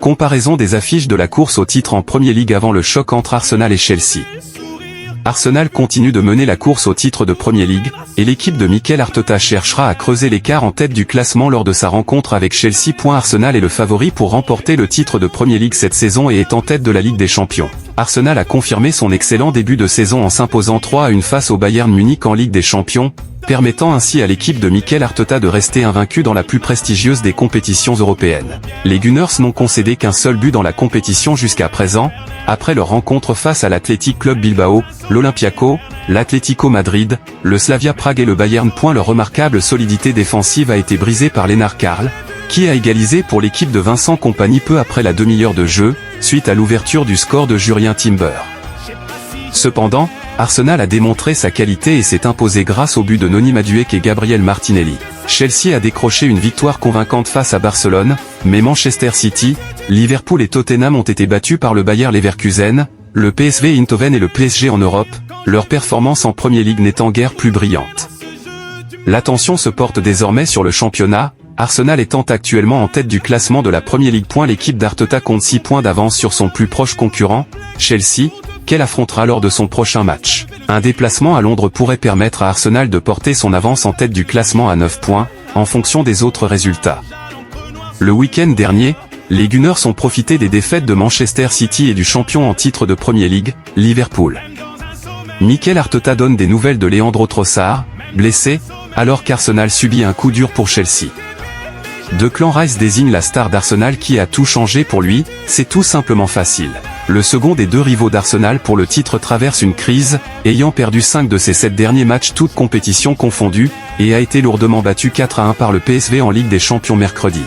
Comparaison des affiches de la course au titre en Premier League avant le choc entre Arsenal et Chelsea. Arsenal continue de mener la course au titre de Premier League, et l'équipe de Mikel Arteta cherchera à creuser l'écart en tête du classement lors de sa rencontre avec Chelsea. Arsenal est le favori pour remporter le titre de Premier League cette saison et est en tête de la Ligue des Champions. Arsenal a confirmé son excellent début de saison en s'imposant 3-1 face au Bayern Munich en Ligue des Champions, permettant ainsi à l'équipe de Mikel Arteta de rester invaincue dans la plus prestigieuse des compétitions européennes. Les Gunners n'ont concédé qu'un seul but dans la compétition jusqu'à présent, après leur rencontre face à l'Athletic Club Bilbao, l'Olympiakos, l'Atlético Madrid, le Slavia Prague et le Bayern. Leur remarquable solidité défensive a été brisée par Lennart Karl, qui a égalisé pour l'équipe de Vincent Kompany peu après la demi-heure de jeu, suite à l'ouverture du score de Jurrien Timber. Cependant, Arsenal a démontré sa qualité et s'est imposé grâce au but de Noni Madueke et Gabriel Martinelli. Chelsea a décroché une victoire convaincante face à Barcelone, mais Manchester City, Liverpool et Tottenham ont été battus par le Bayer Leverkusen, le PSV Eindhoven et le PSG en Europe, leur performance en Premier League n'étant guère plus brillante. L'attention se porte désormais sur le championnat, Arsenal étant actuellement en tête du classement de la Premier League. L'équipe d'Arteta compte 6 points d'avance sur son plus proche concurrent, Chelsea, qu'elle affrontera lors de son prochain match. Un déplacement à Londres pourrait permettre à Arsenal de porter son avance en tête du classement à 9 points, en fonction des autres résultats. Le week-end dernier, les Gunners ont profité des défaites de Manchester City et du champion en titre de Premier League, Liverpool. Mikel Arteta donne des nouvelles de Leandro Trossard, blessé, alors qu'Arsenal subit un coup dur pour Chelsea. Declan Rice désigne la star d'Arsenal qui a tout changé pour lui, c'est tout simplement facile. Le second des deux rivaux d'Arsenal pour le titre traverse une crise, ayant perdu 5 de ses 7 derniers matchs toutes compétitions confondues, et a été lourdement battu 4-1 par le PSV en Ligue des Champions mercredi.